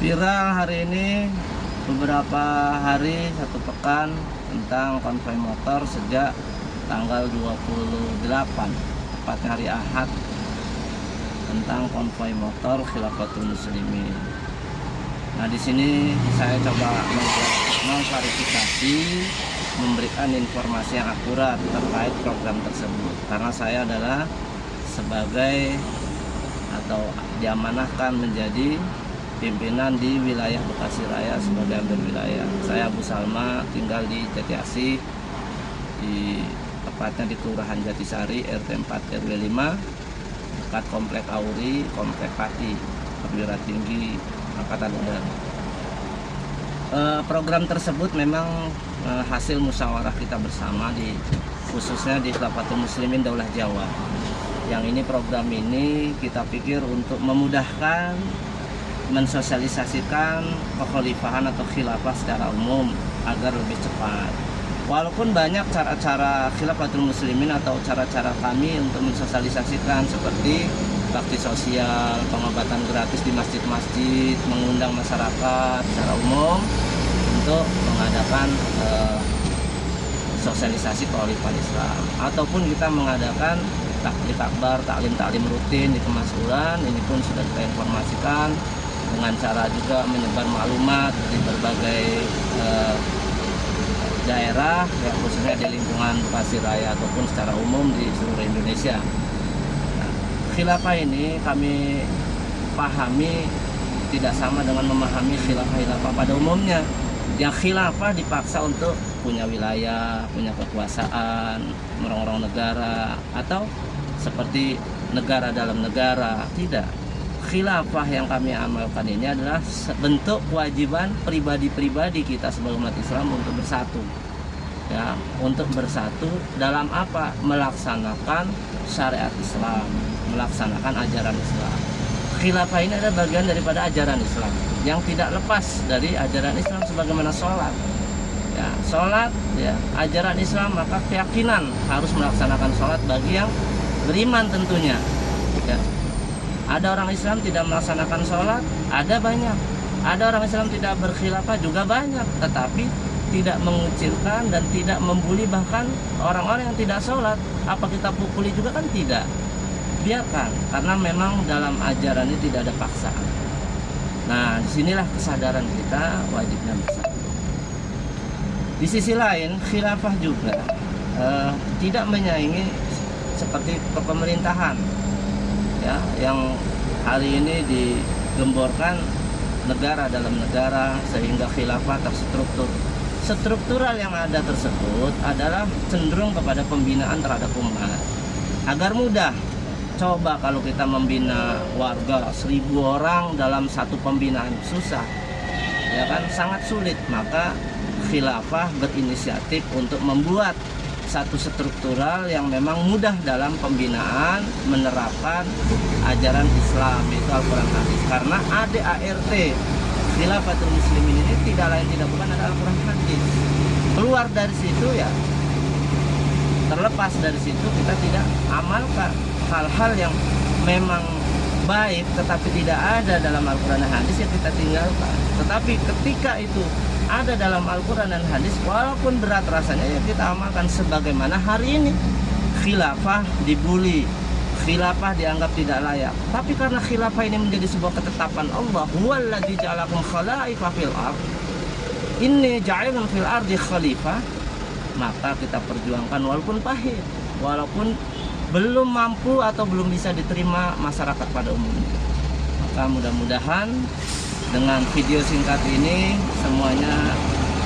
Viral hari ini beberapa hari, satu pekan, tentang konvoi motor sejak tanggal 28, tepatnya hari Ahad, tentang konvoi motor Khilafatul Muslimin. Nah, di sini saya coba mengklarifikasi, memberikan informasi yang akurat terkait program tersebut, karena saya adalah sebagai atau diamanahkan menjadi pimpinan di wilayah Bekasi Raya sebagai Amir wilayah. Saya Abu Salma, tinggal di Jati Asih, tepatnya di Kelurahan Jatisari, RT 4 RW 5, dekat Komplek Auri, Komplek Pati, perwira tinggi Angkatan Udara. Program tersebut memang hasil musyawarah kita bersama, khususnya di Khilafatul Muslimin Daulah Jawa. Yang ini, program ini kita pikir untuk memudahkan mensosialisasikan kekhalifahan atau khilafah secara umum agar lebih cepat. Walaupun banyak cara-cara Khilafatul Muslimin atau cara-cara kami untuk mensosialisasikan, seperti bakti sosial, pengobatan gratis di masjid-masjid, mengundang masyarakat secara umum untuk mengadakan sosialisasi kekhalifahan Islam, ataupun kita mengadakan taklim akbar, taklim rutin di kemaskulan. Ini pun sudah kita informasikan dengan cara juga menyebar maklumat di berbagai daerah, ya, khususnya di lingkungan Bekasi Raya ataupun secara umum di seluruh Indonesia. Nah, khilafah ini kami pahami tidak sama dengan memahami khilafah pada umumnya. Yang khilafah dipaksa untuk punya wilayah, punya kekuasaan, merongrong negara, atau seperti negara dalam negara. Tidak. Khilafah yang kami amalkan ini adalah bentuk kewajiban pribadi-pribadi kita sebagai umat Islam untuk bersatu, ya, untuk bersatu dalam apa? Melaksanakan syariat Islam, melaksanakan ajaran Islam. Khilafah ini adalah bagian daripada ajaran Islam yang tidak lepas dari ajaran Islam, sebagaimana sholat, ya, sholat, ya, ajaran Islam, maka keyakinan harus melaksanakan sholat bagi yang beriman tentunya, ya. Ada orang Islam tidak melaksanakan sholat, ada banyak. Ada orang Islam tidak berkhilafah, juga banyak. Tetapi tidak mengucilkan dan tidak membuli bahkan orang-orang yang tidak sholat. Apa kita pukuli juga? Kan tidak. Biarkan, karena memang dalam ajaran ini tidak ada paksaan. Nah, disinilah kesadaran kita wajibnya bersatu. Di sisi lain, khilafah juga tidak menyaingi seperti kepemerintahan, ya, yang hari ini digemborkan negara dalam negara, sehingga khilafah terstruktur. Struktural yang ada tersebut adalah cenderung kepada pembinaan terhadap umat agar mudah. Coba kalau kita membina warga 1000 orang dalam satu pembinaan, susah, ya kan, sangat sulit. Maka khilafah berinisiatif untuk membuat satu struktural yang memang mudah dalam pembinaan, menerapkan ajaran Islam, itu Al-Quran Hadis. Karena ADART Khilafatul Muslimin ini tidak lain tidak bukan adalah Al-Quran Hadis. Keluar dari situ, ya, terlepas dari situ kita tidak amalkan hal-hal yang memang baik tetapi tidak ada dalam Al-Quran dan Hadis, ya kita tinggalkan. Tetapi ketika itu ada dalam Al-Quran dan Hadis, walaupun berat rasanya, ya kita amalkan. Sebagaimana hari ini khilafah dibuli, khilafah dianggap tidak layak, tapi karena khilafah ini menjadi sebuah ketetapan Allah, huwallazi ja'alakum khalaifa fil ardh, inni ja'ilun fil ardi khalifah, maka kita perjuangkan walaupun pahit, walaupun belum mampu atau belum bisa diterima masyarakat pada umumnya. Maka mudah-mudahan dengan video singkat ini semuanya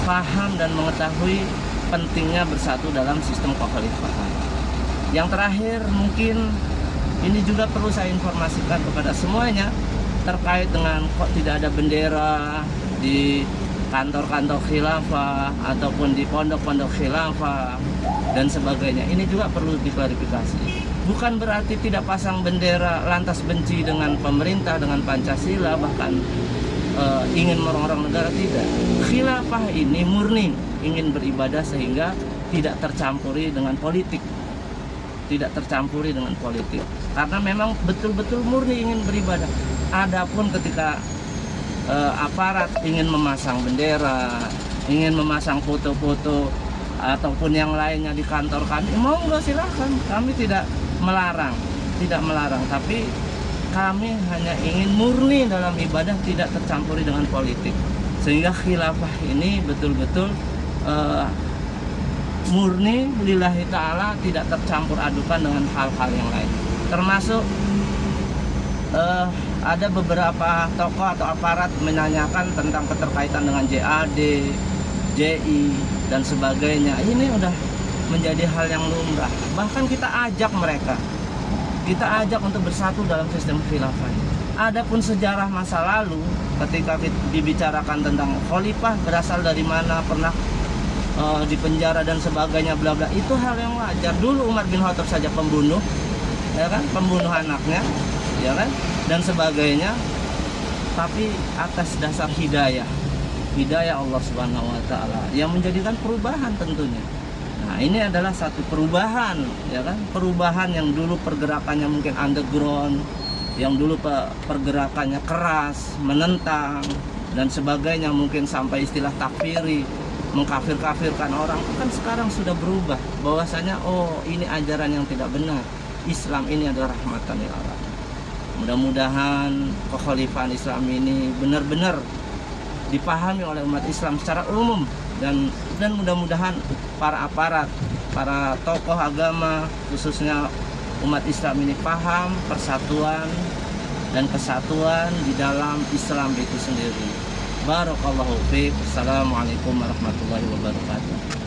paham dan mengetahui pentingnya bersatu dalam sistem kekhalifahan. Yang terakhir, mungkin ini juga perlu saya informasikan kepada semuanya terkait dengan kok tidak ada bendera di kantor-kantor khilafah ataupun di pondok-pondok khilafah dan sebagainya. Ini juga perlu diklarifikasi. Bukan berarti tidak pasang bendera lantas benci dengan pemerintah, dengan Pancasila, bahkan ingin merongrong negara, tidak. Khilafah ini murni ingin beribadah sehingga tidak tercampuri dengan politik. Tidak tercampuri dengan politik. Karena memang betul-betul murni ingin beribadah. Adapun ketika aparat ingin memasang bendera, ingin memasang foto-foto ataupun yang lainnya di kantor kami, mau nggak silahkan, kami tidak melarang, tapi kami hanya ingin murni dalam ibadah, tidak tercampuri dengan politik, sehingga khilafah ini betul-betul murni lillahi ta'ala, tidak tercampur adukan dengan hal-hal yang lain. Termasuk ada beberapa tokoh atau aparat menanyakan tentang keterkaitan dengan JAD, JI dan sebagainya. Ini udah menjadi hal yang lumrah. Bahkan kita ajak mereka, kita ajak untuk bersatu dalam sistem khilafah. Adapun sejarah masa lalu ketika dibicarakan tentang khalifah berasal dari mana, pernah di penjara dan sebagainya, bla bla, itu hal yang wajar. Dulu Umar bin Khattab saja pembunuh, ya kan, pembunuh anaknya, ya kan, dan sebagainya, tapi atas dasar hidayah Allah Subhanahu wa taala yang menjadikan perubahan tentunya. Nah, ini adalah satu perubahan, ya kan, perubahan yang dulu pergerakannya mungkin underground, yang dulu pergerakannya keras, menentang dan sebagainya, mungkin sampai istilah takfiri, mengkafir-kafirkan orang, kan sekarang sudah berubah bahwasanya oh, ini ajaran yang tidak benar. Islam ini adalah rahmatan lil alamin. Mudah-mudahan kekhalifahan Islam ini benar-benar dipahami oleh umat Islam secara umum, dan mudah-mudahan para aparat, para tokoh agama khususnya umat Islam ini paham persatuan dan kesatuan di dalam Islam itu sendiri. Barakallahu fiik. Assalamualaikum warahmatullahi wabarakatuh.